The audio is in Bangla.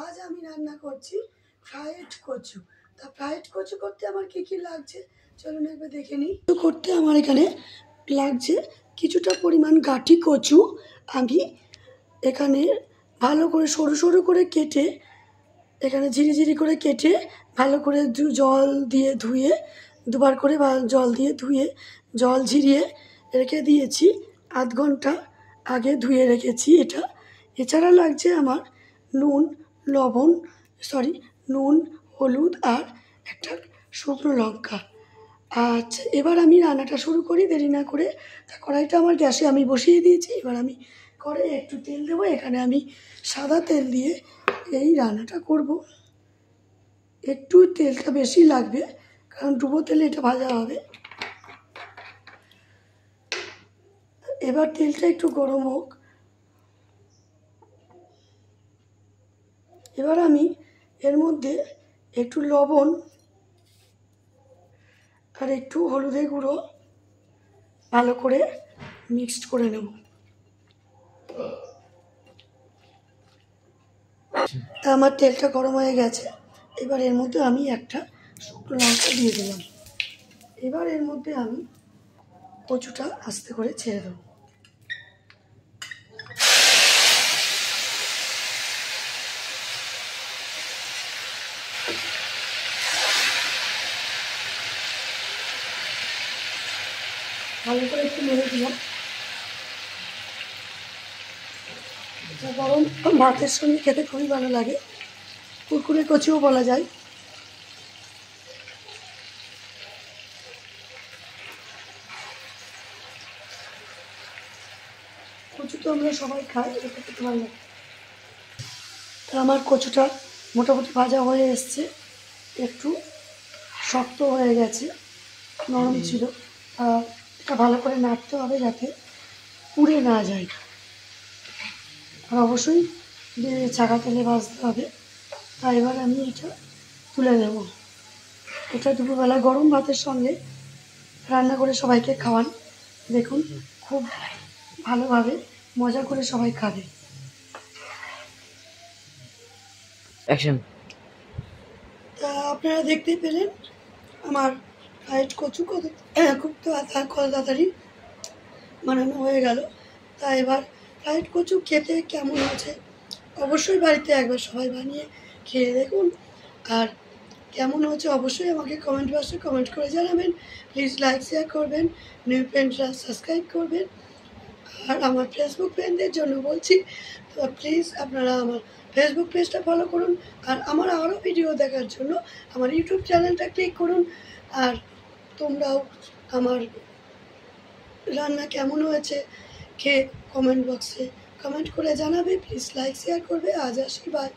আজ আমি রান্না করছি ফ্রাইড কচু। তা ফ্রাইড কচু করতে আমার কী লাগছে চলুন একবার দেখে নিই। করতে আমার এখানে লাগছে কিছুটা পরিমাণ গাঁঠি কচু। আমি এখানে ভালো করে সরু সরু করে কেটে এখানে ঝিরি করে কেটে ভালো করে জল দিয়ে ধুয়ে দুবার করে জল দিয়ে ধুয়ে জল ঝরিয়ে রেখে দিয়েছি। আধ ঘন্টা আগে ধুয়ে রেখেছি এটা। এছাড়া লাগছে আমার নুন, হলুদ আর একটা শুকনো লঙ্কা। আচ্ছা, এবার আমি রান্নাটা শুরু করি দেরি না করে। তা কড়াইটা আমার গ্যাসে আমি বসিয়ে দিয়েছি। এবার আমি কড়াইয়ে একটু তেল দেবো। এখানে আমি সাদা তেল দিয়ে এই রান্নাটা করব। একটু তেলটা বেশি লাগবে কারণ ডুবো তেলে এটা ভাজা হবে। এবার তেলটা একটু গরম হোক। এবার আমি এর মধ্যে একটু লবণ আর একটু হলুদের গুঁড়ো ভালো করে মিক্সড করে নেব। তা আমার তেলটা গরম হয়ে গেছে। এবার এর মধ্যে আমি একটা শুকনো লঙ্কা দিয়ে দিলাম। এবার এর মধ্যে আমি কচুটা আস্তে করে ছেড়ে দেবো। ভালো করে একটু নেড়ে দিলাম। গরম ভাতের সঙ্গে খেতে খুবই ভালো লাগে, কুরকুরে কচুও বলা যায়। কচু তো আমরা সবাই খাই, এটা খেতে ভালো লাগে। তা আমার কচুটা মোটামুটি ভাজা হয়ে এসছে, একটু শক্ত হয়ে গেছে, নরম ছিল। এটা ভালো করে নাড়তে হবে যাতে পুড়ে না যায়। আর অবশ্যই ছাকা তেলে ভাজতে হবে। তাই এবার আমি এটা তুলে নেব। এটা দুপুরবেলা গরম ভাতের সঙ্গে রান্না করে সবাইকে খাওয়ান। দেখুন খুব ভালোভাবে মজা করে সবাই খাবে। তা আপনারা দেখতেই পেলেন আমার ফ্রাইড কচু খুব তাড়াতাড়ি বানানো হয়ে গেল। তা এবার ফ্রাইড কচু খেতে কেমন আছে অবশ্যই বাড়িতে একবার সবাই বানিয়ে খেয়ে দেখুন। আর কেমন হচ্ছে অবশ্যই আমাকে কমেন্ট বক্সে কমেন্ট করে জানাবেন। প্লিজ লাইক শেয়ার করবেন, নিউ ফ্রেন্ডরা সাবস্ক্রাইব করবেন। আর আমার ফেসবুক ফ্রেন্ডদের জন্য বলছি, তো প্লিজ আপনারা আমার ফেসবুক পেজটা ফলো করুন। আর আমার আরও ভিডিও দেখার জন্য আমার ইউটিউব চ্যানেলটা ক্লিক করুন। আর তোমরাও আমার রান্না কেমন হয়েছে খেয়ে কমেন্ট বক্সে কমেন্ট করে জানাবে। প্লিজ লাইক শেয়ার করবে। আজ আসি, বাই।